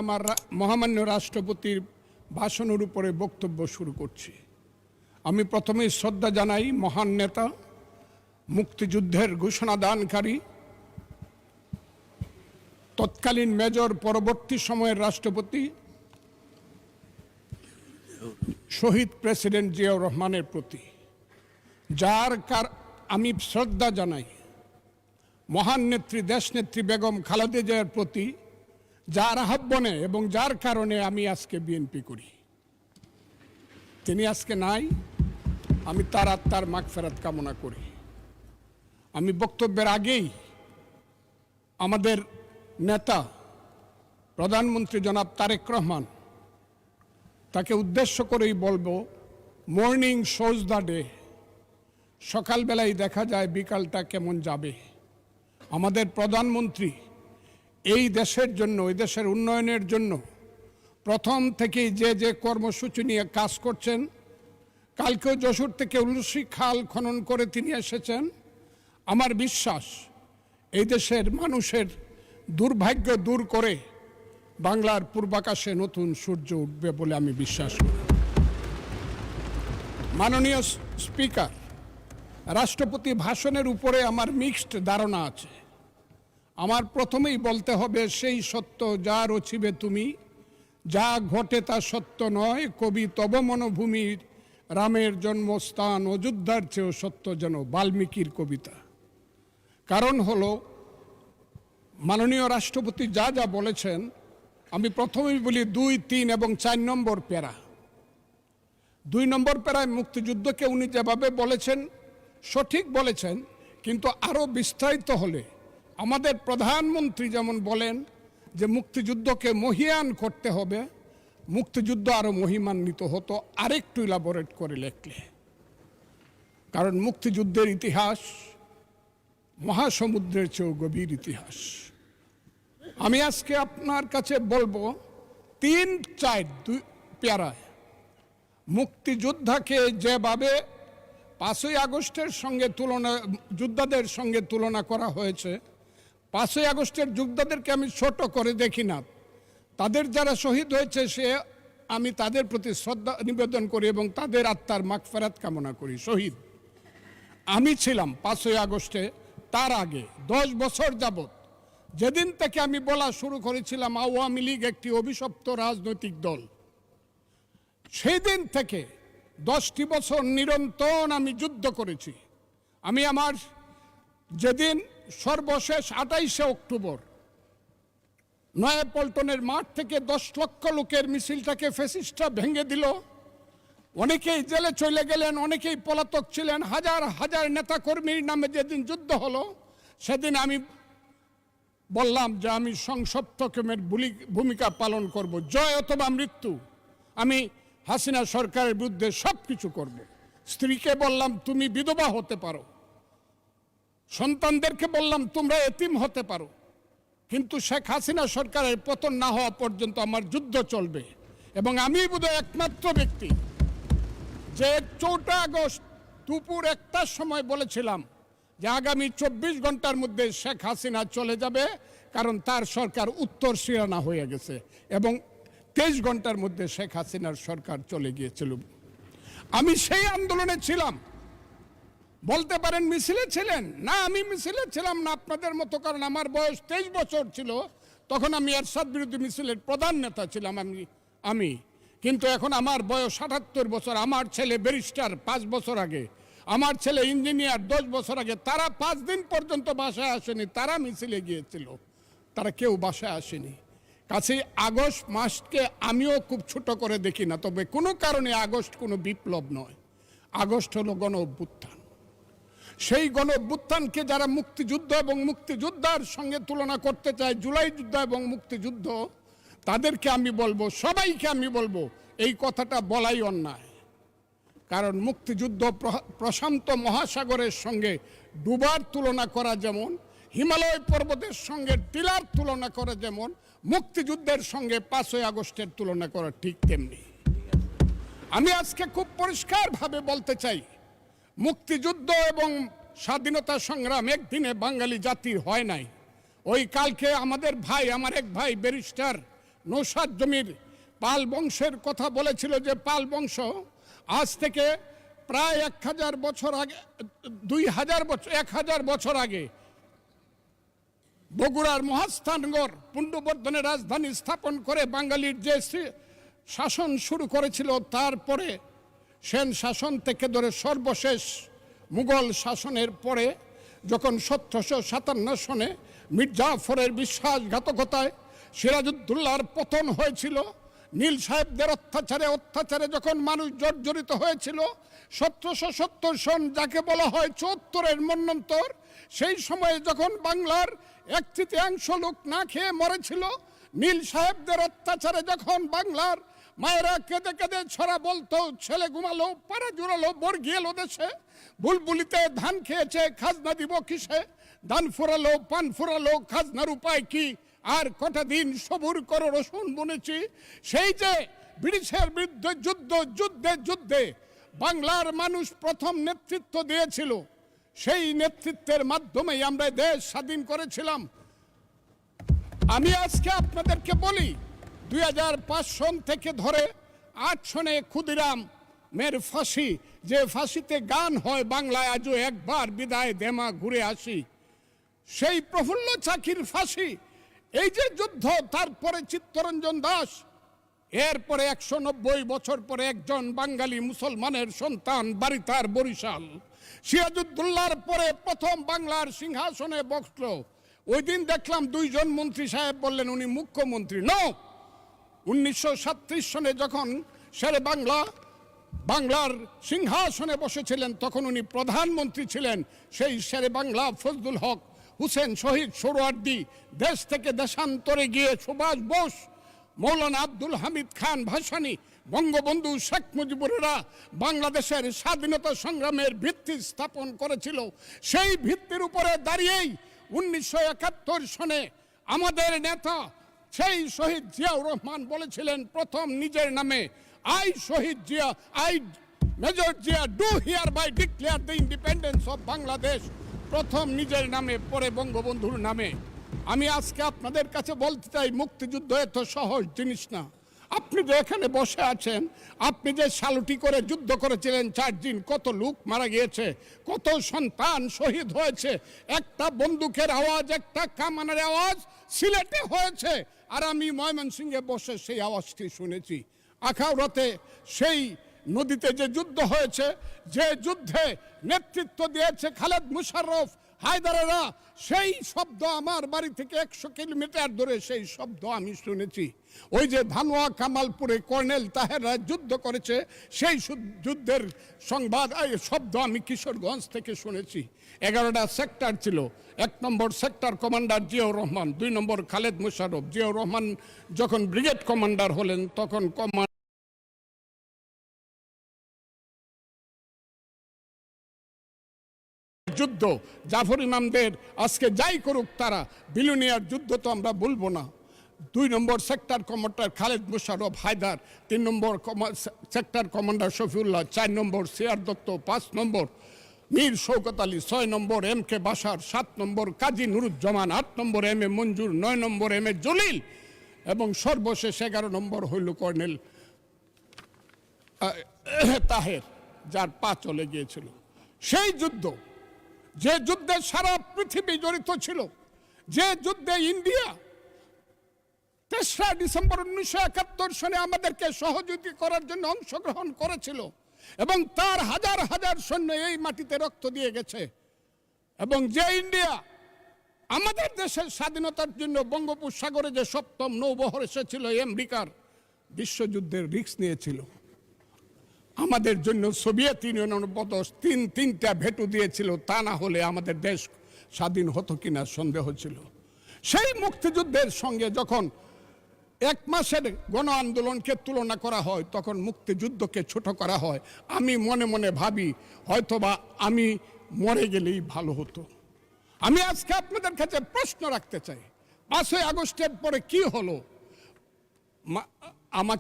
আমার মহামান্য রাষ্ট্রপতির ভাষণের উপরে বক্তব্য শুরু করছি। আমি প্রথমেই শ্রদ্ধা জানাই মহান নেতা, মুক্তিযুদ্ধের ঘোষণাদানকারী, তৎকালীন মেজর, পরবর্তী সময়ের রাষ্ট্রপতি শহীদ প্রেসিডেন্ট জিয়াউর রহমানের প্রতি, আমি শ্রদ্ধা জানাই মহান নেত্রী, দেশনেত্রী বেগম খালেদা জিয়ার প্রতি, যার আহ্বানে এবং যার কারণে আমি আজকে বিএনপি করি। তিনি আজকে নাই, আমি তার আত্মার মাগফিরাত কামনা করি। আমি বক্তব্যের আগেই আমাদের নেতা প্রধানমন্ত্রী জনাব তারেক রহমান, তাকে উদ্দেশ্য করেই বলবো, মর্নিং শোজ দ্য ডে। সকালবেলায় দেখা যায় বিকালটা কেমন যাবে। আমাদের প্রধানমন্ত্রী এই দেশের জন্য, এই দেশের উন্নয়নের জন্য প্রথম থেকেই যে কর্মসূচি নিয়ে কাজ করছেন, কালকেও যশোর থেকে উলসি খাল খনন করে তিনি এসেছেন। আমার বিশ্বাস এই দেশের মানুষের দুর্ভাগ্য দূর করে বাংলার পূর্বাকাশে নতুন সূর্য উঠবে বলে আমি বিশ্বাস করি। মাননীয় স্পিকার, রাষ্ট্রপতি ভাষণের উপরে আমার মিক্সড ধারণা আছে। আমার প্রথমেই বলতে হবে, সেই সত্য যা রচিবে তুমি, যা ঘটে তা সত্য নয়, কবি তব মনোভূমির রামের জন্মস্থান, অযোধ্যার চেয়েও সত্য যেন, বাল্মীকির কবিতা। কারণ হলো, মাননীয় রাষ্ট্রপতি যা যা বলেছেন, আমি প্রথমেই বলি 2, 3 এবং 4 নম্বর প্যারা। 2 নম্বর প্যারায় মুক্তিযুদ্ধকে উনি যেভাবে বলেছেন সঠিক বলেছেন, কিন্তু আরও বিস্তারিত হলে আমাদের প্রধানমন্ত্রী যেমন বলেন যে মুক্তিযুদ্ধকে মহিয়ান করতে হবে, মুক্তিযুদ্ধ আরও মহিমান্বিত হতো আরেকটু ইলাবোরেট করে লেখলে। কারণ মুক্তিযুদ্ধের ইতিহাস মহাসমুদ্রের চেয়েও গভীর ইতিহাস। আমি আজকে আপনার কাছে বলবো 3-4 প্যারায় মুক্তিযোদ্ধাকে যেভাবে 5ই আগস্টের সঙ্গে যোদ্ধাদের সঙ্গে তুলনা করা হয়েছে, 5ই আগস্টের যোদ্ধাদেরকে আমি ছোট করে দেখি না। তাদের যারা শহীদ হয়েছে আমি তাদের প্রতি শ্রদ্ধা নিবেদন করি এবং তাদের আত্মার মাগফিরাত কামনা করি। শহীদ আমি ছিলাম 5ই আগস্টে, তার আগে 10 বছর যাবৎ, যেদিন থেকে আমি বলা শুরু করেছিলাম আওয়ামী লীগ একটি অভিশপ্ত রাজনৈতিক দল, সেই দিন থেকে 10টি বছর নিরন্তর আমি যুদ্ধ করেছি। আমি আমার যেদিন সর্বশেষ 28শে অক্টোবর নয়াপল্টনের মাঠ থেকে 10 লক্ষ লোকের মিছিলটাকে ফ্যাসিস্টরা ভেঙে দিল, অনেকেই জেলে চলে গেলেন, অনেকেই পলাতক ছিলেন, হাজার হাজার নেতাকর্মীর নামে যেদিন যুদ্ধ হলো, সেদিন আমি বললাম যে আমি সংসপ্তকের ভূমিকা পালন করব, জয় অথবা মৃত্যু। আমি হাসিনা সরকারের বিরুদ্ধে সব কিছু করব। স্ত্রীকে বললাম তুমি বিধবা হতে পারো, সন্তানদেরকে বললাম তোমরা এতিম হতে পারো, কিন্তু শেখ হাসিনা সরকারের পতন না হওয়া পর্যন্ত আমার যুদ্ধ চলবে। এবং আমি বোধহয় একমাত্র ব্যক্তি যে 4 আগস্ট দুপুর 1টার সময় বলেছিলাম যে আগামী 24 ঘন্টার মধ্যে শেখ হাসিনা চলে যাবে, কারণ তার সরকার উত্তর সিরানা হয়ে গেছে, এবং 23 ঘন্টার মধ্যে শেখ হাসিনার সরকার চলে গিয়েছিল। আমি সেই আন্দোলনে ছিলাম। বলতে পারেন মিছিলে ছিলেন না, আমি মিছিলে ছিলাম না আপনাদের মতো, কারণ আমার বয়স 23 বছর ছিল, তখন আমি এরশাদ বিরোধী মিছিলের প্রধান নেতা ছিলাম আমি। কিন্তু এখন আমার বয়স 78 বছর। আমার ছেলে ব্যারিস্টার 5 বছর আগে, আমার ছেলে ইঞ্জিনিয়ার 10 বছর আগে, তারা 5 দিন পর্যন্ত বাসায় আসেনি, তারা মিছিলে গিয়েছিল, তারা কেউ বাসায় আসেনি। কাছেই আগস্ট মাসকে আমিও খুব ছোট করে দেখি না, তবে কোনো কারণে আগস্ট কোনো বিপ্লব নয়, আগস্ট হলো গণ অভ্যুত্থান। সেই গণ অভ্যুত্থানকে যারা মুক্তিযুদ্ধ এবং মুক্তিযোদ্ধার সঙ্গে তুলনা করতে চায়, জুলাই যুদ্ধ এবং মুক্তিযুদ্ধ, তাদেরকে আমি বলবো, সবাইকে আমি বলবো, এই কথাটা বলাই অন্যায়। কারণ মুক্তিযুদ্ধ প্রশান্ত মহাসাগরের সঙ্গে ডুবার তুলনা করা যেমন, হিমালয় পর্বতের সঙ্গে টিলার তুলনা করা যেমন, মুক্তিযুদ্ধের সঙ্গে 5ই আগস্টের তুলনা করা ঠিক তেমনি। আমি আজকে খুব পরিষ্কারভাবে বলতে চাই, মুক্তিযুদ্ধ এবং স্বাধীনতা সংগ্রাম একদিনে বাঙালি জাতির হয় নাই। ওই কালকে আমাদের ভাই, আমার এক ভাই ব্যারিস্টার নৌসাদ জমির পাল বংশের কথা বলেছিল যে পাল বংশ আজ থেকে প্রায় 1000 বছর আগে 2000 বছর 1000 বছর আগে বগুড়ার মহাস্থানগড় পুণ্ড্রবর্ধনের রাজধানী স্থাপন করে বাঙালির যে শাসন শুরু করেছিল, তারপরে সেন শাসন থেকে ধরে সর্বশেষ মুঘল শাসনের পরে যখন 1757 সনে মীর জাফরের বিশ্বাসঘাতকতায় সিরাজউদ্দৌলার পতন হয়েছিল, নীল সাহেবদের অত্যাচারে যখন মানুষ জর্জরিত হয়েছিল, 1770 সন যাকে বলা হয় 74-এর মন্বন্তর, সেই সময়ে যখন বাংলার 1/3 লোক না খেয়ে মরেছিল, নীল সাহেবদের অত্যাচারে যখন বাংলার মায়েরা কেঁদে কেঁদে ছড়া বলতো, ছেলে ঘুমালো, পাড়া জুড়ালো, বর্গি এলো দেশে, বুলবুলিতে ধান খেয়েছে, খাজনা দিব কিসে, ধান ফুরালো, পান ফুরালো, খাজনার উপায় কি, আর কটা দিন সবুর করো রসুন বুনেছি। সেই যে ব্রিটিশের বিরুদ্ধে যুদ্ধে বাংলার মানুষ প্রথম নেতৃত্ব দিয়েছিল, সেই নেতৃত্বের মাধ্যমেই আমরা দেশ স্বাধীন করেছিলাম। আমি আজকে আপনাদেরকে বলি, 2005 সন থেকে ধরে 8 সনে ক্ষুদিরামের ফাঁসি, যে ফাঁসিতে গান হয় বাংলায় আজও একবার বিদায় দেমা ঘুরে আসি, সেই প্রফুল্ল চাকির ফাঁসি, এই যে যুদ্ধ, তারপরে চিত্তরঞ্জন দাস, এরপরে 190 বছর পরে একজন বাঙালি মুসলমানের সন্তান, বাড়ি তার বরিশাল, সিরাজউদ্দৌলার পরে প্রথম বাংলার সিংহাসনে বসল। ওই দিন দেখলাম 2 জন মন্ত্রী সাহেব বললেন উনি মুখ্যমন্ত্রী। নো, 1937 সনে যখন শেরে বাংলার সিংহাসনে বসেছিলেন, তখন উনি প্রধানমন্ত্রী ছিলেন। সেই শেরে বাংলা ফজলুল হক, হুসেন শহীদ সোহরাওয়ার্দী, দেশ থেকে দেশান্তরে গিয়ে সুভাষ বোস, মৌলানা আব্দুল হামিদ খান ভাসানী, বঙ্গবন্ধু শেখ মুজিবুরেরা বাংলাদেশের স্বাধীনতা সংগ্রামের ভিত্তি স্থাপন করেছিল। সেই ভিত্তির উপরে দাঁড়িয়েই 1971 সনে আমাদের নেতা সেই শহীদ জিয়াউর রহমান বলেছিলেন প্রথম নিজের নামে, I Shaheed Zia, I major Zia do hereby declare the independence of Bangladesh, প্রথম নিজের নামে, পরে বঙ্গবন্ধুর নামে। আমি আজকে আপনাদের কাছে বলতে চাই, মুক্তিযুদ্ধ এত সহজ জিনিস না। আপনি যে এখানে বসে আছেন, আপনি যে সালুটি করে যুদ্ধ করেছিলেন 4 দিন, কত লোক মারা গিয়েছে, কত সন্তান শহীদ হয়েছে, একটা বন্দুকের আওয়াজ, একটা কামানের আওয়াজ সিলেটে হয়েছে, আর আমি ময়মনসিংহে বসে সেই আওয়াজটি শুনেছি। আখাউড়াতে সেই নদীতে যে যুদ্ধ হয়েছে, যে যুদ্ধে নেতৃত্ব দিয়েছে খালেদ মুশাররফ, হায়দারেরা, সেই শব্দ আমার বাড়ি থেকে 100 কিলোমিটার দূরে, সেই শব্দ আমি শুনেছি। ওই যে ধানোয়া কামালপুরে কর্নেল তাহেররা যুদ্ধ করেছে, সেই যুদ্ধের সংবাদ শব্দ আমি কিশোরগঞ্জ থেকে শুনেছি। 11টা সেক্টর ছিল, 1 নম্বর সেক্টর কমান্ডার জিয়াউর রহমান, 2 নম্বর খালেদ মুশাররফ। জিয়াউর রহমান যখন ব্রিগেড কমান্ডার হলেন, তখন যুদ্ধ, জাফর ইমামদের আজকে যাই করুক তারা, বিলুনিয়ার যুদ্ধ তো আমরা বলবো না। 2 নম্বর সেক্টর কমান্ডার খালেদ মুশাররফ হায়দার, 3 নম্বর সেক্টর কমান্ডার শফিউল্লাহ, 4 নম্বর সিআর দত্ত, 5 নম্বর মীর শৌকত আলী, 6 নম্বর MK বাশার, 7 নম্বর কাজী নুরুজ্জামান, 8 নম্বর MA মঞ্জুর, 9 নম্বর MA জলিল, এবং সর্বশেষ 11 নম্বর হইল কর্নেল তাহের, যার পা চলে গিয়েছিল। সেই যুদ্ধ, যে যুদ্ধে সারা পৃথিবী জড়িত ছিল, যে যুদ্ধে ইন্ডিয়া 3রা ডিসেম্বর 1971 সনে আমাদেরকে সহযোগিতা করার জন্য অংশগ্রহণ করেছিল, এবং তার হাজার হাজার সৈন্য এই মাটিতে রক্ত দিয়ে গেছে, এবং যে ইন্ডিয়া আমাদের দেশের স্বাধীনতার জন্য বঙ্গোপসাগরে যে 7ম নৌবহর এসেছিল, আমেরিকার বিশ্বযুদ্ধের রিস্ক নিয়েছিল, আমাদের জন্য সোভিয়েত ইউনিয়নের বদস 3টা ভেটো দিয়েছিল, তা না হলে আমাদের দেশ স্বাধীন হতো কিনা সন্দেহ ছিল। সেই মুক্তিযুদ্ধের সঙ্গে যখন 1 মাসের গণ আন্দোলনকে তুলনা করা হয়, তখন মুক্তিযুদ্ধকে ছোট করা হয়। আমি মনে মনে ভাবি, হয়তোবা আমি মরে গেলেই ভালো হতো। আমি আজকে আপনাদের কাছে প্রশ্ন রাখতে চাই, 5ই আগস্টের পরে কি হলো? আমাকে